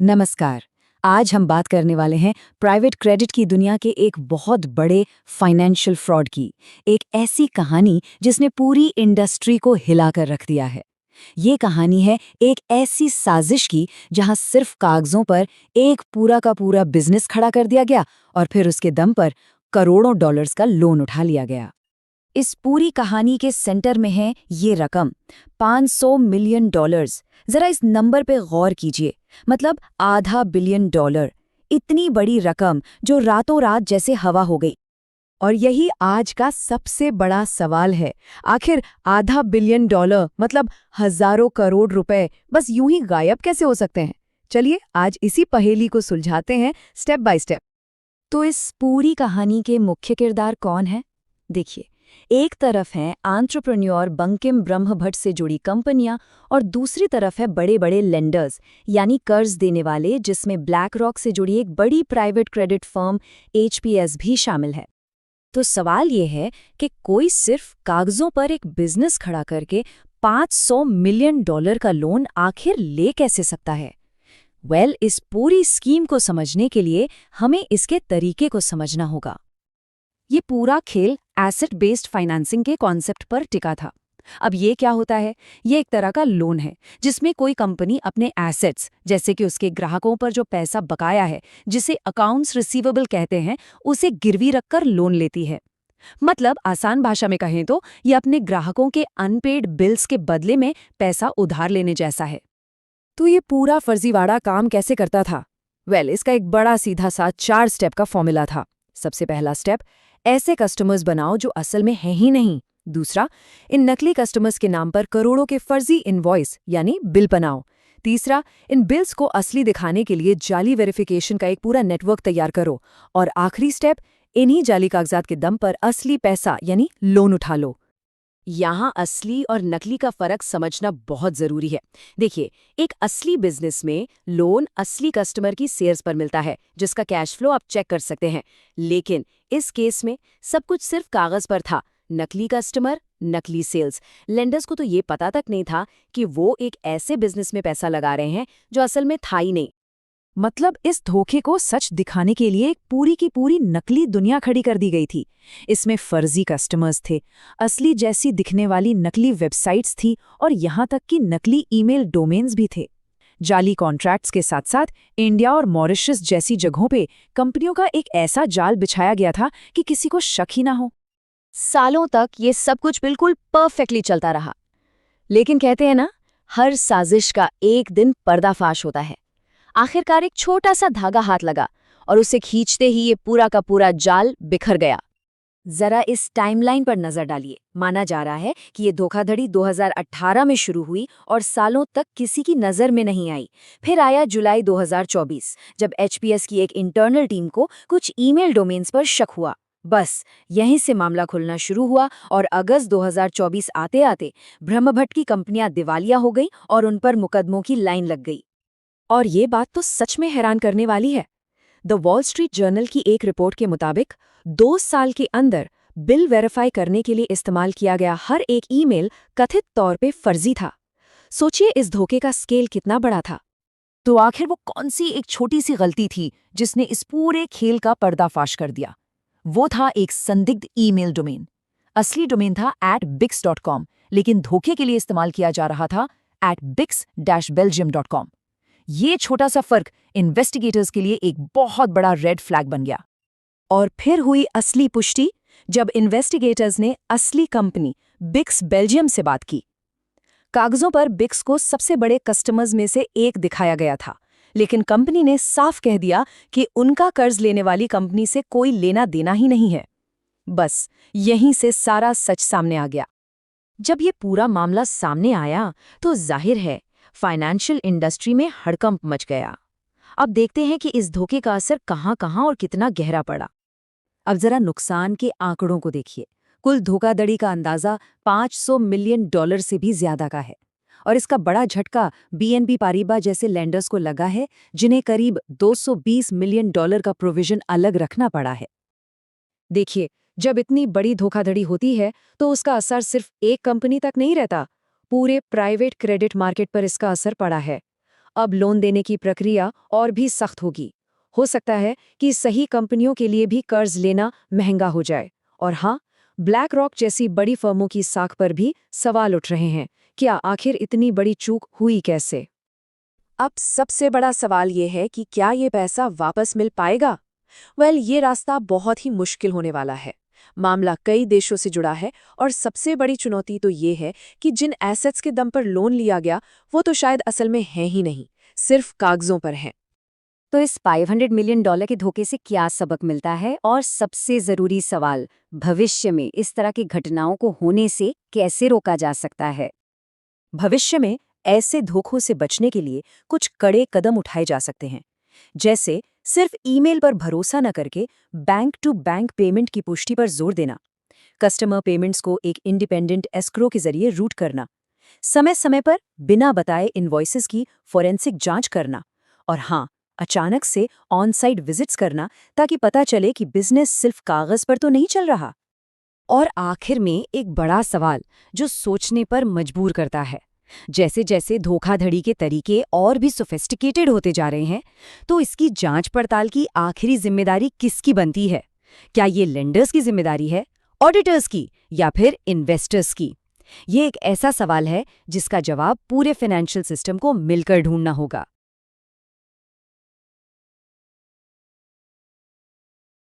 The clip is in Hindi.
नमस्कार। आज हम बात करने वाले हैं प्राइवेट क्रेडिट की दुनिया के एक बहुत बड़े फाइनेंशियल फ्रॉड की। एक ऐसी कहानी जिसने पूरी इंडस्ट्री को हिलाकर रख दिया है। ये कहानी है एक ऐसी साजिश की जहां सिर्फ कागजों पर एक पूरा का पूरा बिजनेस खड़ा कर दिया गया और फिर उसके दम पर करोड़ों डॉलर्स का लोन उठा लिया गया। इस पूरी कहानी के सेंटर में है ये रकम, $500 मिलियन। जरा इस नंबर पे गौर कीजिए, मतलब आधा बिलियन डॉलर। इतनी बड़ी रकम जो रातों रात जैसे हवा हो गई। और यही आज का सबसे बड़ा सवाल है, आखिर आधा बिलियन डॉलर मतलब हजारों करोड़ रुपए बस यूं ही गायब कैसे हो सकते हैं? चलिए आज इसी पहेली को सुलझाते हैं स्टेप बाय स्टेप। तो इस पूरी कहानी के मुख्य किरदार कौन है? देखिए, एक तरफ हैं एंटरप्रेन्योर बंकिम ब्रह्म भट्ट से जुड़ी कंपनियां और दूसरी तरफ है बड़े बड़े लेंडर्स यानी कर्ज देने वाले, जिसमें ब्लैक रॉक से जुड़ी एक बड़ी प्राइवेट क्रेडिट फर्म HPS भी शामिल है। तो सवाल ये है कि कोई सिर्फ कागजों पर एक बिजनेस खड़ा करके $500 मिलियन का लोन आखिर ले कैसे सकता है? इस पूरी स्कीम को समझने के लिए हमें इसके तरीके को समझना होगा। ये पूरा खेल एसेट बेस्ड फाइनेंसिंग के कॉन्सेप्ट पर टिका था। अब ये क्या होता है? ये एक तरह का लोन है जिसमें कोई कंपनी अपने एसेट्स, जैसे कि उसके ग्राहकों पर जो पैसा बकाया है, जिसे अकाउंट्स रिसीवेबल कहते हैं, उसे गिरवी रखकर लोन लेती है। मतलब आसान भाषा में कहें तो ये अपने ग्राहकों के अनपेड बिल्स के बदले में पैसा उधार लेने जैसा है। तो ये पूरा फर्जीवाड़ा काम कैसे करता था? इसका एक बड़ा सीधा सा 4 स्टेप का फॉर्मूला था। सबसे पहला स्टेप, ऐसे कस्टमर्स बनाओ जो असल में हैं ही नहीं। दूसरा, इन नकली कस्टमर्स के नाम पर करोड़ों के फर्जी इनवॉइस यानी बिल बनाओ। तीसरा, इन बिल्स को असली दिखाने के लिए जाली वेरिफिकेशन का एक पूरा नेटवर्क तैयार करो। और आखिरी स्टेप, इन्हीं जाली कागजात के दम पर असली पैसा यानी लोन उठा लो। यहाँ असली और नकली का फर्क समझना बहुत जरूरी है। देखिए, एक असली बिजनेस में लोन असली कस्टमर की सेल्स पर मिलता है, जिसका कैश फ्लो आप चेक कर सकते हैं। लेकिन इस केस में सब कुछ सिर्फ कागज पर था। नकली कस्टमर, नकली सेल्स। लेंडर्स को तो ये पता तक नहीं था कि वो एक ऐसे बिजनेस में पैसा लगा रहे हैं जो असल में था ही नहीं। मतलब इस धोखे को सच दिखाने के लिए एक पूरी की पूरी नकली दुनिया खड़ी कर दी गई थी। इसमें फर्जी कस्टमर्स थे, असली जैसी दिखने वाली नकली वेबसाइट्स थी और यहाँ तक कि नकली ईमेल डोमेन्स भी थे। जाली कॉन्ट्रैक्ट्स के साथ साथ इंडिया और मॉरिशस जैसी जगहों पे कंपनियों का एक ऐसा जाल बिछाया गया था कि किसी को शक ही ना हो। सालों तक ये सब कुछ बिल्कुल परफेक्टली चलता रहा। लेकिन कहते हैं ना, हर साजिश का एक दिन पर्दाफाश होता है। आखिरकार एक छोटा सा धागा हाथ लगा और उसे खींचते ही ये पूरा का पूरा जाल बिखर गया। जरा इस टाइमलाइन पर नजर डालिए। माना जा रहा है कि ये धोखाधड़ी 2018 में शुरू हुई और सालों तक किसी की नजर में नहीं आई। फिर आया जुलाई 2024, जब HPS की एक इंटरनल टीम को कुछ ईमेल डोमेन्स पर शक हुआ। बस यहीं से मामला खुलना शुरू हुआ और अगस्त 2024 आते आते ब्रह्मभट्ट की कंपनियां दिवालिया हो गईं और उन पर मुकदमों की लाइन लग गई। और ये बात तो सच में हैरान करने वाली है। द वॉल स्ट्रीट जर्नल की एक रिपोर्ट के मुताबिक 2 साल के अंदर बिल वेरीफाई करने के लिए इस्तेमाल किया गया हर एक ईमेल कथित तौर पे फर्जी था। सोचिए इस धोखे का स्केल कितना बड़ा था। तो आखिर वो कौन सी एक छोटी सी गलती थी जिसने इस पूरे खेल का पर्दाफाश कर दिया? वो था एक संदिग्ध ईमेल डोमेन। असली डोमेन था @bix.com, लेकिन धोखे के लिए इस्तेमाल किया जा रहा था @bix-belgium.com। ये छोटा सा फर्क इन्वेस्टिगेटर्स के लिए एक बहुत बड़ा रेड फ्लैग बन गया। और फिर हुई असली पुष्टि जब इन्वेस्टिगेटर्स ने असली कंपनी बिक्स बेल्जियम से बात की। कागजों पर बिक्स को सबसे बड़े कस्टमर्स में से एक दिखाया गया था, लेकिन कंपनी ने साफ कह दिया कि उनका कर्ज लेने वाली कंपनी से कोई लेना देना ही नहीं है। बस यहीं से सारा सच सामने आ गया। जब ये पूरा मामला सामने आया तो जाहिर है फाइनेंशियल इंडस्ट्री में हड़कंप मच गया। अब देखते हैं कि इस धोखे का असर कहां-कहां और कितना गहरा पड़ा। अब जरा नुकसान के आंकड़ों को देखिए। कुल धोखाधड़ी का अंदाजा $500 मिलियन से भी ज्यादा का है और इसका बड़ा झटका BNP पारिबा जैसे लेंडर्स को लगा है, जिन्हें करीब $220 मिलियन का प्रोविजन अलग रखना पड़ा है। देखिए, जब इतनी बड़ी धोखाधड़ी होती है तो उसका असर सिर्फ एक कंपनी तक नहीं रहता, पूरे प्राइवेट क्रेडिट मार्केट पर इसका असर पड़ा है। अब लोन देने की प्रक्रिया और भी सख्त होगी। हो सकता है कि सही कंपनियों के लिए भी कर्ज लेना महंगा हो जाए। और हाँ, ब्लैक रॉक जैसी बड़ी फर्मों की साख पर भी सवाल उठ रहे हैं। क्या आखिर इतनी बड़ी चूक हुई कैसे? अब सबसे बड़ा सवाल ये है कि क्या ये पैसा वापस मिल पाएगा। ये रास्ता बहुत ही मुश्किल होने वाला है। मामला कई देशों से जुड़ा है और सबसे बड़ी चुनौती तो ये है कि जिन एसेट्स के दम पर लोन लिया गया वो तो शायद असल में है ही नहीं, सिर्फ कागजों पर हैं। तो इस $500 मिलियन के धोखे से क्या सबक मिलता है? और सबसे जरूरी सवाल, भविष्य में इस तरह की घटनाओं को होने से कैसे रोका जा सकता है? भविष्य में ऐसे धोखों से बचने के लिए कुछ कड़े कदम उठाए जा सकते हैं। जैसे सिर्फ ईमेल पर भरोसा न करके बैंक टू बैंक पेमेंट की पुष्टि पर जोर देना, कस्टमर पेमेंट्स को एक इंडिपेंडेंट एस्क्रो के जरिए रूट करना, समय समय पर बिना बताए इनवॉइसेस की फोरेंसिक जांच करना, और हाँ, अचानक से ऑन साइट विजिट्स करना ताकि पता चले कि बिजनेस सिर्फ कागज पर तो नहीं चल रहा। और आखिर में एक बड़ा सवाल जो सोचने पर मजबूर करता है, जैसे जैसे धोखाधड़ी के तरीके और भी सोफिस्टिकेटेड होते जा रहे हैं, तो इसकी जांच पड़ताल की आखिरी जिम्मेदारी किसकी बनती है? क्या ये लेंडर्स की जिम्मेदारी है, ऑडिटर्स की, या फिर इन्वेस्टर्स की? ये एक ऐसा सवाल है जिसका जवाब पूरे फाइनेंशियल सिस्टम को मिलकर ढूंढना होगा।